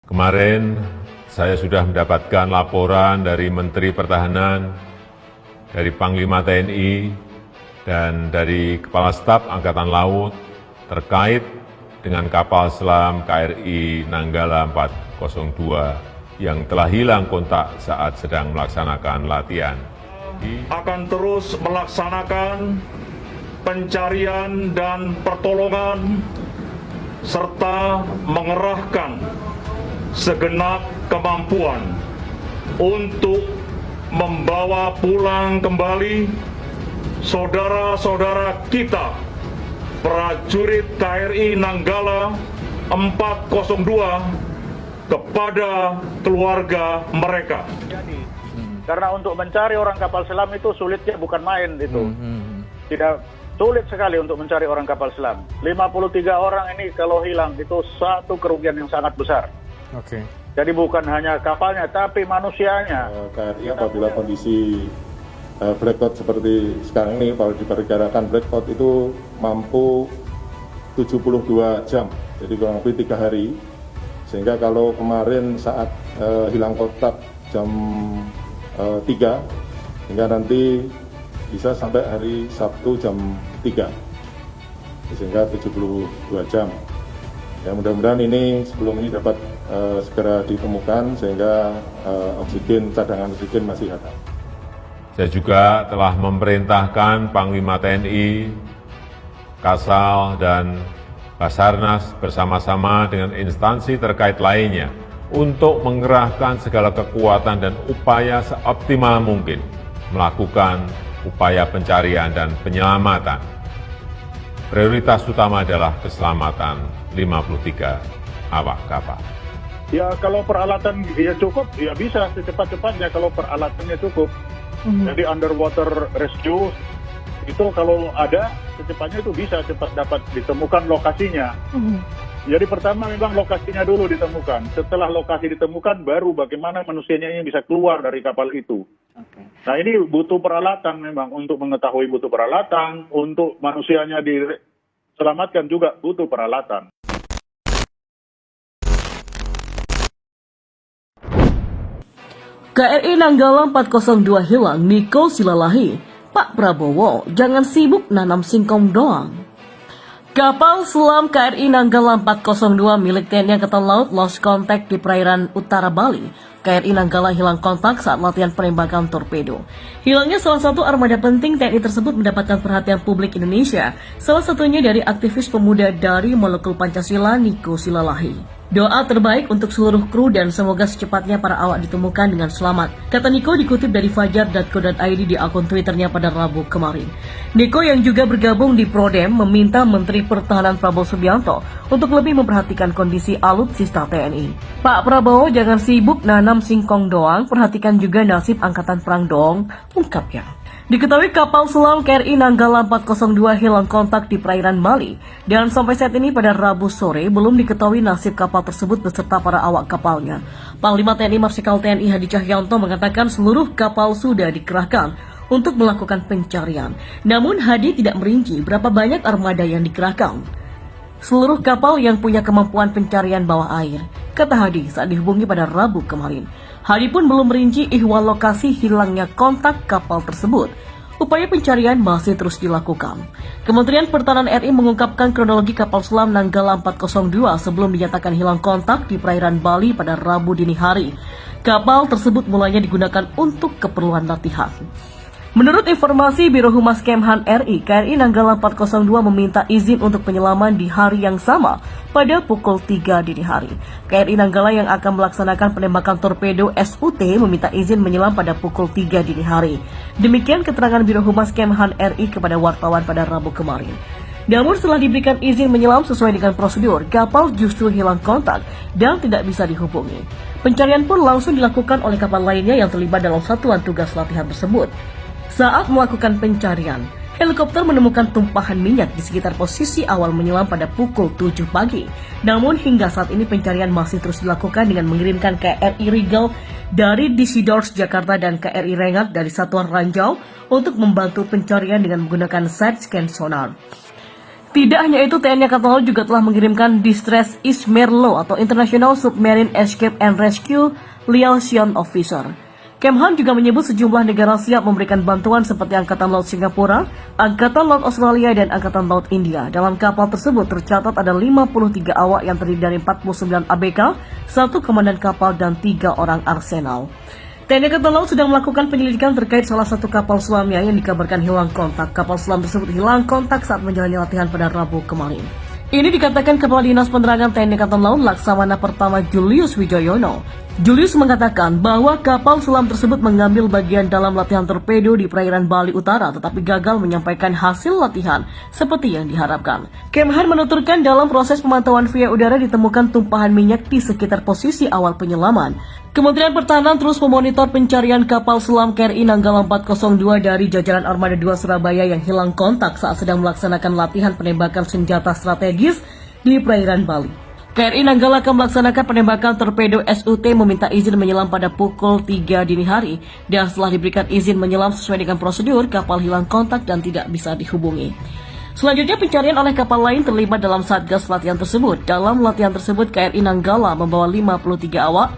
Kemarin saya sudah mendapatkan laporan dari Menteri Pertahanan, dari Panglima TNI, dan dari Kepala Staf Angkatan Laut terkait dengan kapal selam KRI Nanggala 402 yang telah hilang kontak saat sedang melaksanakan latihan. Akan terus melaksanakan pencarian dan pertolongan serta mengerahkan segenap kemampuan untuk membawa pulang kembali saudara-saudara kita prajurit KRI Nanggala 402 kepada keluarga mereka. Karena untuk mencari orang kapal selam itu sulitnya bukan main itu. Tidak sulit sekali untuk mencari orang kapal selam. 53 orang ini kalau hilang itu satu kerugian yang sangat besar. Oke. Jadi bukan hanya kapalnya tapi manusianya. KRI apabila kondisi blackout seperti sekarang ini, kalau diperkirakan blackout itu mampu 72 jam, jadi kurang lebih 3 hari. Sehingga kalau kemarin saat hilang kontak jam 3, hingga nanti bisa sampai hari Sabtu jam 3, sehingga 72 jam. Ya, mudah-mudahan ini sebelum ini dapat segera ditemukan sehingga cadangan oksigen masih ada. Saya juga telah memerintahkan Panglima TNI, Kasal, dan Basarnas bersama-sama dengan instansi terkait lainnya untuk mengerahkan segala kekuatan dan upaya seoptimal mungkin melakukan upaya pencarian dan penyelamatan. Prioritas utama adalah keselamatan 53 awak kapal. Ya kalau peralatan ya cukup, ya bisa secepat-cepatnya kalau peralatannya cukup. Jadi underwater rescue itu kalau ada secepatnya itu bisa cepat dapat ditemukan lokasinya. Jadi pertama memang lokasinya dulu ditemukan. Setelah lokasi ditemukan baru bagaimana manusianya ini bisa keluar dari kapal itu. Nah ini butuh peralatan memang, untuk mengetahui butuh peralatan, untuk manusianya diselamatkan juga butuh peralatan. KRI Nanggala 402 hilang, Niko Silalahi. Pak Prabowo, jangan sibuk nanam singkong doang. Kapal selam KRI Nanggala 402 milik TNI Angkatan Laut lost contact di perairan utara Bali. KRI Nanggala hilang kontak saat latihan penembakan torpedo. Hilangnya salah satu armada penting TNI tersebut mendapatkan perhatian publik Indonesia, salah satunya dari aktivis pemuda dari Molekul Pancasila, Niko Silalahi. Doa terbaik untuk seluruh kru dan semoga secepatnya para awak ditemukan dengan selamat. Kata Niko dikutip dari fajar.co.id di akun Twitternya pada Rabu kemarin. Niko yang juga bergabung di Prodem meminta Menteri Pertahanan Prabowo Subianto untuk lebih memperhatikan kondisi alutsista TNI. Pak Prabowo jangan sibuk nanam singkong doang, perhatikan juga nasib angkatan perang dong, ungkapnya. Diketahui kapal selam KRI Nanggala 402 hilang kontak di perairan Bali dan sampai saat ini pada Rabu sore belum diketahui nasib kapal tersebut beserta para awak kapalnya. Panglima TNI Marsikal TNI Hadi Cahyanto mengatakan seluruh kapal sudah dikerahkan untuk melakukan pencarian. Namun Hadi tidak merinci berapa banyak armada yang dikerahkan. Seluruh kapal yang punya kemampuan pencarian bawah air, kata Hadi saat dihubungi pada Rabu kemarin. Hadi pun belum merinci ihwal lokasi hilangnya kontak kapal tersebut. Upaya pencarian masih terus dilakukan. Kementerian Pertahanan RI mengungkapkan kronologi kapal selam Nanggala 402 sebelum dinyatakan hilang kontak di perairan Bali pada Rabu dini hari. Kapal tersebut mulanya digunakan untuk keperluan latihan. Menurut informasi Biro Humas Kemhan RI, KRI Nanggala 402 meminta izin untuk penyelaman di hari yang sama pada pukul 3 dini hari. KRI Nanggala yang akan melaksanakan penembakan torpedo SUT meminta izin menyelam pada pukul 3 dini hari. Demikian keterangan Biro Humas Kemhan RI kepada wartawan pada Rabu kemarin. Namun setelah diberikan izin menyelam sesuai dengan prosedur, kapal justru hilang kontak dan tidak bisa dihubungi. Pencarian pun langsung dilakukan oleh kapal lainnya yang terlibat dalam satuan tugas latihan tersebut. Saat melakukan pencarian, helikopter menemukan tumpahan minyak di sekitar posisi awal menyelam pada pukul 7 pagi. Namun hingga saat ini pencarian masih terus dilakukan dengan mengirimkan KRI Rigel dari DC Doors Jakarta dan KRI Rengat dari Satuan Ranjau untuk membantu pencarian dengan menggunakan side scan sonar. Tidak hanya itu, TNI Angkatan Laut juga telah mengirimkan Distress Ismerlo atau International Submarine Escape and Rescue Liaison Officer. Kemhan juga menyebut sejumlah negara siap memberikan bantuan seperti Angkatan Laut Singapura, Angkatan Laut Australia, dan Angkatan Laut India. Dalam kapal tersebut tercatat ada 53 awak yang terdiri dari 49 ABK, 1 komandan kapal, dan 3 orang arsenal. TNI Angkatan Laut sedang melakukan penyelidikan terkait salah satu kapal selamnya yang dikabarkan hilang kontak. Kapal selam tersebut hilang kontak saat menjalani latihan pada Rabu kemarin. Ini dikatakan Kepala Dinas Penerangan TNI Angkatan Laut Laksamana Pertama Julius Wijoyono. Julius mengatakan bahwa kapal selam tersebut mengambil bagian dalam latihan torpedo di perairan Bali Utara tetapi gagal menyampaikan hasil latihan seperti yang diharapkan. Kemhan menuturkan dalam proses pemantauan via udara ditemukan tumpahan minyak di sekitar posisi awal penyelaman. Kementerian Pertahanan terus memonitor pencarian kapal selam KRI Nanggala 402 dari jajaran Armada 2 Surabaya yang hilang kontak saat sedang melaksanakan latihan penembakan senjata strategis di perairan Bali. KRI Nanggala akan melaksanakan penembakan torpedo SUT meminta izin menyelam pada pukul 3 dini hari dan setelah diberikan izin menyelam sesuai dengan prosedur, kapal hilang kontak dan tidak bisa dihubungi. Selanjutnya pencarian oleh kapal lain terlibat dalam satgas latihan tersebut. Dalam latihan tersebut KRI Nanggala membawa 53 awak,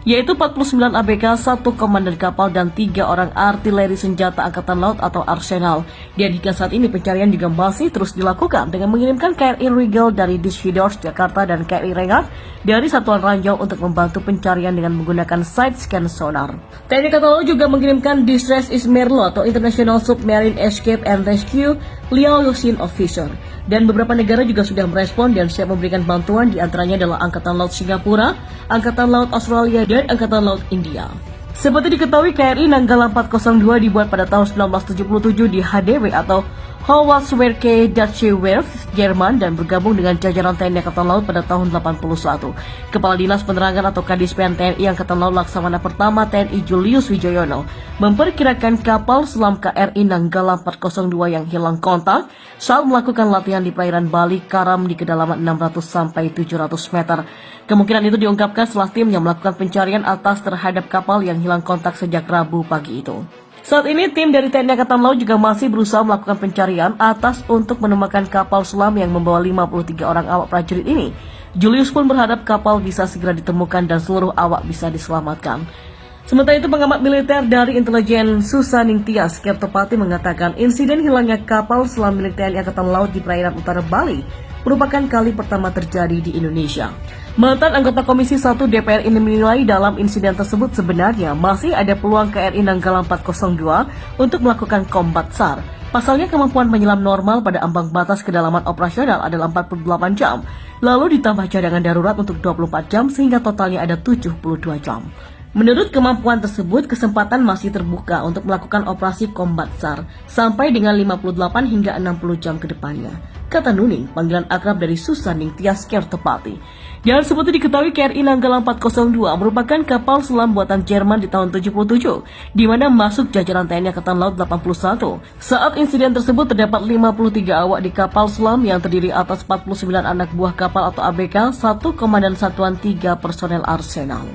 yaitu 49 ABK, 1 komandan kapal, dan 3 orang artileri senjata Angkatan Laut atau Arsenal. Dan hingga saat ini pencarian juga masih terus dilakukan dengan mengirimkan KRI Rigel dari Dispidors Jakarta dan KRI Rengat dari Satuan Ranjau untuk membantu pencarian dengan menggunakan side scan sonar. TNI Angkatan Laut juga mengirimkan Distress Ismerlo atau International Submarine Escape and Rescue Liaison Officer. Dan beberapa negara juga sudah merespon dan siap memberikan bantuan, diantaranya adalah Angkatan Laut Singapura, Angkatan Laut Australia, dan Angkatan Laut India. Seperti diketahui, KRI Nanggala 402 dibuat pada tahun 1977 di HDW atau Howardswerke Duchy Werft, Jerman, dan bergabung dengan jajaran TNI Angkatan Laut pada tahun 81. Kepala Dinas Penerangan atau Kadispen TNI Angkatan Laut Laksamana Pertama TNI Julius Wijoyono memperkirakan kapal selam KRI Nanggala 402 yang hilang kontak saat melakukan latihan di perairan Bali karam di kedalaman 600 sampai 700 meter. Kemungkinan itu diungkapkan setelah tim yang melakukan pencarian atas terhadap kapal yang hilang kontak sejak Rabu pagi itu. Saat ini tim dari TNI Angkatan Laut juga masih berusaha melakukan pencarian atas untuk menemukan kapal selam yang membawa 53 orang awak prajurit ini. Julius pun berharap kapal bisa segera ditemukan dan seluruh awak bisa diselamatkan. Sementara itu, pengamat militer dari intelijen Susaning Tias Kertopati mengatakan insiden hilangnya kapal selam milik TNI Angkatan Laut di perairan utara Bali merupakan kali pertama terjadi di Indonesia. Mantan anggota Komisi 1 DPR ini menilai dalam insiden tersebut sebenarnya masih ada peluang KRI Nanggala 402 untuk melakukan kombat SAR. Pasalnya kemampuan menyelam normal pada ambang batas kedalaman operasional adalah 48 jam, lalu ditambah cadangan darurat untuk 24 jam sehingga totalnya ada 72 jam. Menurut kemampuan tersebut, kesempatan masih terbuka untuk melakukan operasi kombat SAR sampai dengan 58 hingga 60 jam ke depannya, kata Nuning, panggilan akrab dari Susaning Tias Kertopati. Dan seperti diketahui, KRI Nanggala 402 merupakan kapal selam buatan Jerman di tahun 77, di mana masuk jajaran TNI Angkatan Laut 81. Saat insiden tersebut terdapat 53 awak di kapal selam yang terdiri atas 49 anak buah kapal atau ABK, 1 komandan satuan, 3 personel arsenal.